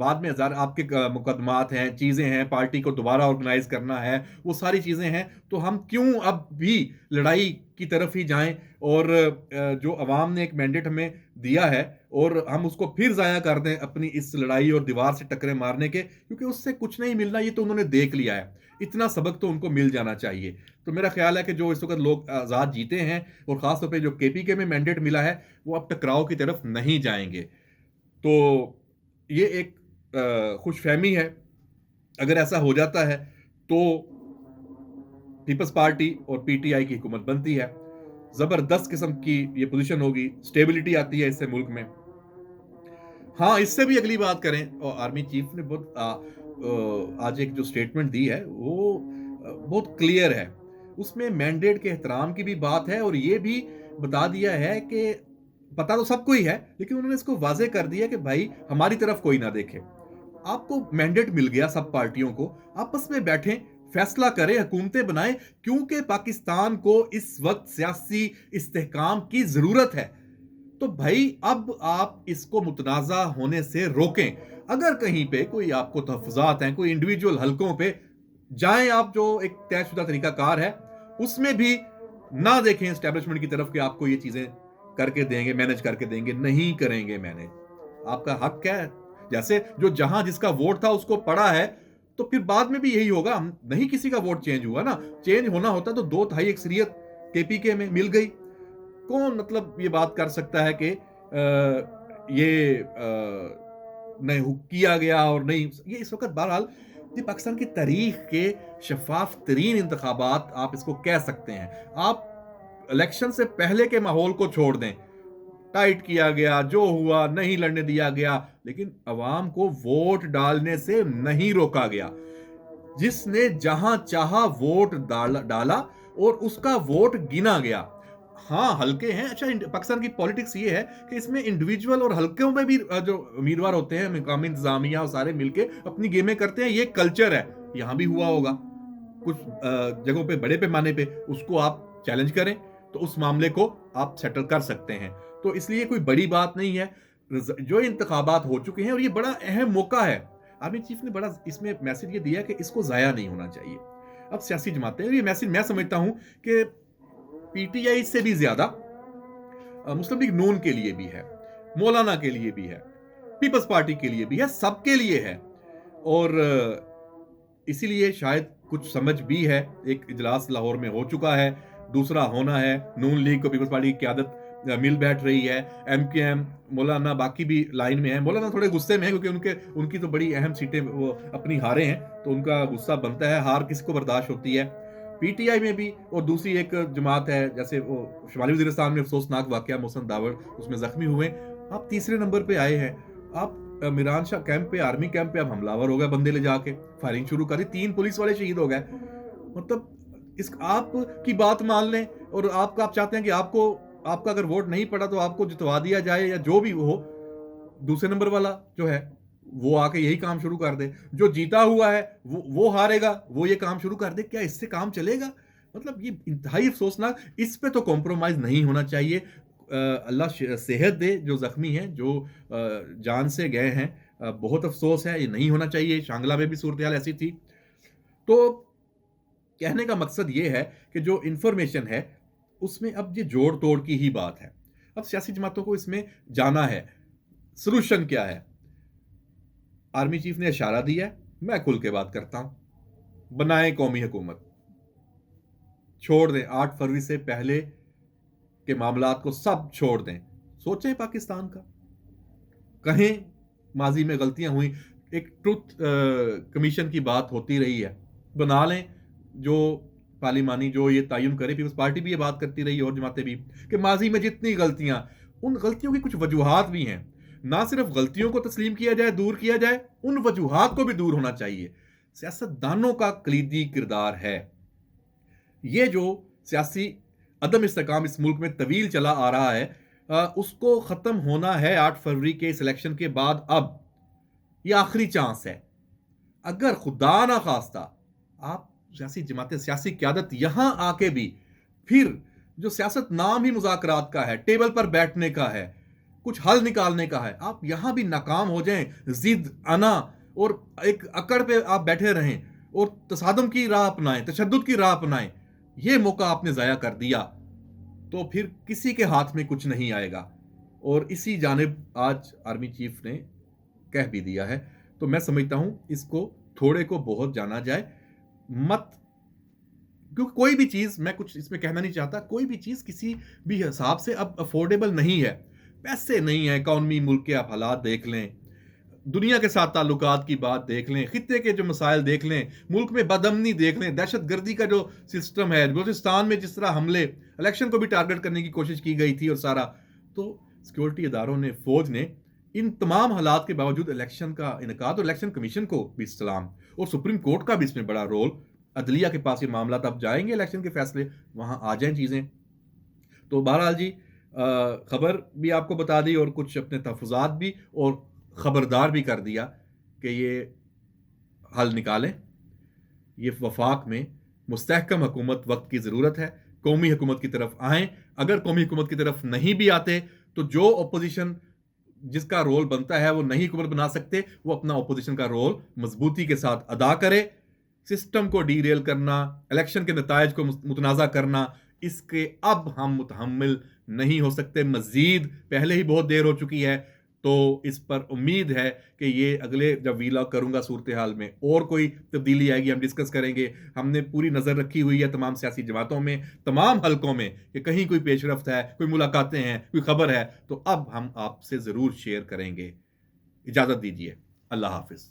بعد میں ہزار آپ کے مقدمات ہیں، چیزیں ہیں، پارٹی کو دوبارہ آرگنائز کرنا ہے، وہ ساری چیزیں ہیں، تو ہم کیوں اب بھی لڑائی کی طرف ہی جائیں، اور جو عوام نے ایک مینڈیٹ ہمیں دیا ہے اور ہم اس کو پھر ضائع کر دیں اپنی اس لڑائی اور دیوار سے ٹکرے مارنے کے، کیونکہ اس سے کچھ نہیں ملنا، یہ تو انہوں نے دیکھ لیا ہے، اتنا سبق تو ان کو مل جانا چاہیے۔ تو میرا خیال ہے کہ جو اس وقت لوگ آزاد جیتے ہیں، اور خاص طور پہ جو کے پی کے میں مینڈیٹ ملا ہے، وہ اب ٹکراؤ کی طرف نہیں جائیں گے۔ تو یہ ایک خوش فہمی ہے، اگر ایسا ہو جاتا ہے تو پیپلز پارٹی اور پی ٹی آئی کی حکومت بنتی ہے، زبردست قسم کی یہ پوزیشن ہوگی، سٹیبلٹی آتی ہے اس سے ملک میں۔ ہاں، اس سے بھی اگلی بات کریں، اور آرمی چیف نے بہت آج ایک جو سٹیٹمنٹ دی ہے وہ بہت کلیئر ہے، اس میں مینڈیٹ کے احترام کی بھی بات ہے، اور یہ بھی بتا دیا ہے کہ پتا تو سب کو ہی ہے، لیکن انہوں نے اس کو واضح کر دیا کہ بھائی ہماری طرف کوئی نہ دیکھے، آپ کو مینڈیٹ مل گیا سب پارٹیوں کو، آپس میں بیٹھیں، فیصلہ کریں، حکومتیں بنائیں، کیونکہ پاکستان کو اس وقت سیاسی استحکام کی ضرورت ہے۔ تو بھائی اب آپ اس کو متنازع ہونے سے روکیں، اگر کہیں پہ کوئی آپ کو تحفظات ہیں، کوئی انڈیویجول حلقوں پہ جائیں، آپ جو ایک طے شدہ طریقہ کار ہے اس میں بھی نہ دیکھیں اسٹیبلشمنٹ کی طرف کہ آپ کو یہ چیزیں کر کے دیں گے، مینج کر کے دیں گے، نہیں کریں گے مینج، آپ کا حق کیا ہے؟ جیسے جو جہاں جس کا ووٹ تھا اس کو پڑا ہے، تو پھر بعد میں بھی یہی ہوگا، نہیں کسی کا ووٹ چینج ہوا نا، چینج ہونا ہوتا تو 2/3 اکثریت کے پی کے میں مل گئی، کون مطلب یہ بات کر سکتا ہے کہ یہ نہیں کیا گیا اور نہیں، یہ اس وقت بہرحال یہ پاکستان کی تاریخ کے شفاف ترین انتخابات آپ اس کو کہہ سکتے ہیں۔ آپ الیکشن سے پہلے کے ماحول کو چھوڑ دیں، ٹائٹ کیا گیا، جو ہوا نہیں لڑنے دیا گیا، لیکن عوام کو ووٹ ڈالنے سے نہیں روکا گیا، جس نے جہاں چاہا ووٹ ڈالا اور اس کا ووٹ گنا گیا۔ ہاں حلقے ہیں، اچھا پاکستان کی پولیٹکس یہ ہے کہ اس میں انڈیویجول اور حلقوں میں بھی جو امیدوار ہوتے ہیں، مقامی انتظامیہ اور سارے مل کے اپنی گیمیں کرتے ہیں، یہ کلچر ہے، یہاں بھی ہوا ہوگا کچھ جگہوں پہ، بڑے پیمانے پہ، اس کو آپ چیلنج کریں تو اس معاملے کو آپ سیٹل کر سکتے ہیں، تو اس لیے کوئی بڑی بات نہیں ہے، جو انتخابات ہو چکے ہیں اور یہ بڑا اہم موقع ہے۔ آرمی چیف نے بڑا اس میں میسج یہ دیا کہ اس کو ضائع نہیں ہونا چاہیے۔ اب سیاسی جماعتیں، یہ میسج میں سمجھتا ہوں کہ پی ٹی آئی سے بھی زیادہ مسلم لیگ نون کے لیے بھی ہے، مولانا کے لیے بھی ہے، پیپلز پارٹی کے لیے بھی ہے، سب کے لیے ہے، اور اسی لیے شاید کچھ سمجھ بھی ہے۔ ایک اجلاس لاہور میں ہو چکا ہے، دوسرا ہونا ہے، نون لیگ کو پیپلز پارٹی کی قیادت مل بیٹھ رہی ہے، ایم کے ایم، مولانا باقی بھی لائن میں ہیں، مولانا تھوڑے غصے میں ہیں کیونکہ ان کی تو بڑی اہم سیٹیں وہ اپنی ہارے ہیں، تو ان کا غصہ بنتا ہے، ہار کسی کو برداشت ہوتی ہے۔ پی ٹی آئی میں بھی، اور دوسری ایک جماعت ہے، جیسے وہ شمالی وزیرستان میں افسوسناک واقعہ محسن داور اس میں زخمی ہوئے، آپ تیسرے نمبر پہ آئے ہیں، آپ میران شاہ کیمپ پہ، آرمی کیمپ پہ اب حملہ آور ہو گئے، بندے لے جا کے فائرنگ شروع کر دی، 3 پولیس والے شہید ہو گئے، مطلب اس آپ کی بات مان لیں، اور آپ چاہتے ہیں کہ آپ کا اگر ووٹ نہیں پڑا تو آپ کو جتوا دیا جائے، یا جو بھی ہو، دوسرے نمبر والا جو ہے وہ آ کے یہی کام شروع کر دے، جو جیتا ہوا ہے وہ ہارے گا، وہ یہ کام شروع کر دے، کیا اس سے کام چلے گا؟ مطلب یہ انتہائی افسوسناک، اس پہ تو کمپرومائز نہیں ہونا چاہیے۔ اللہ صحت دے جو زخمی ہیں، جو جان سے گئے ہیں، بہت افسوس ہے، یہ نہیں ہونا چاہیے، شانگلہ میں بھی صورتحال ایسی تھی۔ تو کہنے کا مقصد یہ ہے کہ جو انفارمیشن ہے اس میں اب یہ جوڑ توڑ کی ہی بات ہے، اب سیاسی جماعتوں کو اس میں جانا ہے، سلوشن کیا ہے؟ آرمی چیف نے اشارہ دیا ہے، میں کھل کے بات کرتا ہوں، بنائیں قومی حکومت، چھوڑ دیں 8 فروری سے پہلے کے معاملات کو سب چھوڑ دیں، سوچیں پاکستان کا، کہیں ماضی میں غلطیاں ہوئیں، ایک ٹروتھ کمیشن کی بات ہوتی رہی ہے، بنا لیں، جو پارلیمانی جو یہ تعین کرے، پیپلز پارٹی بھی یہ بات کرتی رہی اور جماعتیں بھی، کہ ماضی میں جتنی غلطیاں، ان غلطیوں کی کچھ وجوہات بھی ہیں، نہ صرف غلطیوں کو تسلیم کیا جائے، دور کیا جائے، ان وجوہات کو بھی دور ہونا چاہیے۔ سیاست دانوں کا کلیدی کردار ہے یہ، جو سیاسی عدم استحکام اس ملک میں طویل چلا آ رہا ہے، اس کو ختم ہونا ہے 8 فروری کے اس الیکشن کے بعد، اب یہ آخری چانس ہے۔ اگر خدا نہ خواستہ آپ سیاسی جماعتیں، سیاسی قیادت یہاں آ کے بھی پھر جو سیاست نام ہی مذاکرات کا ہے، ٹیبل پر بیٹھنے کا ہے، کچھ حل نکالنے کا ہے، آپ یہاں بھی ناکام ہو جائیں، ضد، انا اور ایک اکڑ پہ آپ بیٹھے رہیں اور تصادم کی راہ اپنائیں، تشدد کی راہ اپنائیں، یہ موقع آپ نے ضائع کر دیا تو پھر کسی کے ہاتھ میں کچھ نہیں آئے گا۔ اور اسی جانب آج آرمی چیف نے کہہ بھی دیا ہے، تو میں سمجھتا ہوں اس کو تھوڑے کو بہت جانا جائے، مت، کیونکہ کوئی بھی چیز، میں کچھ اس میں کہنا نہیں چاہتا، کوئی بھی چیز کسی بھی حساب سے اب افورڈیبل نہیں ہے، پیسے نہیں ہیں، اکانومی، ملک کے آپ حالات دیکھ لیں، دنیا کے ساتھ تعلقات کی بات دیکھ لیں، خطے کے جو مسائل دیکھ لیں، ملک میں بدامنی دیکھ لیں، دہشت گردی کا جو سسٹم ہے، بلوچستان میں جس طرح حملے، الیکشن کو بھی ٹارگٹ کرنے کی کوشش کی گئی تھی اور سارا، تو سیکورٹی اداروں نے، فوج نے ان تمام حالات کے باوجود الیکشن کا انعقاد، اور الیکشن کمیشن کو بھی سلام، اور سپریم کورٹ کا بھی اس میں بڑا رول، عدلیہ کے پاس یہ معاملات اب جائیں گے، الیکشن کے فیصلے وہاں آ جائیں چیزیں۔ تو بہرحال جی، خبر بھی آپ کو بتا دی اور کچھ اپنے تحفظات بھی، اور خبردار بھی کر دیا کہ یہ حل نکالیں، یہ وفاق میں مستحکم حکومت وقت کی ضرورت ہے، قومی حکومت کی طرف آئیں، اگر قومی حکومت کی طرف نہیں بھی آتے تو جو اپوزیشن جس کا رول بنتا ہے وہ نہیں حکومت بنا سکتے، وہ اپنا اپوزیشن کا رول مضبوطی کے ساتھ ادا کرے، سسٹم کو ڈی ریل کرنا، الیکشن کے نتائج کو متنازع کرنا، اس کے اب ہم متحمل نہیں ہو سکتے مزید، پہلے ہی بہت دیر ہو چکی ہے، تو اس پر امید ہے کہ یہ اگلے جب ویلاگ کروں گا صورتحال میں اور کوئی تبدیلی آئے گی، ہم ڈسکس کریں گے، ہم نے پوری نظر رکھی ہوئی ہے تمام سیاسی جماعتوں میں، تمام حلقوں میں، کہ کہیں کوئی پیش رفت ہے، کوئی ملاقاتیں ہیں، کوئی خبر ہے، تو اب ہم آپ سے ضرور شیئر کریں گے۔ اجازت دیجیے، اللہ حافظ۔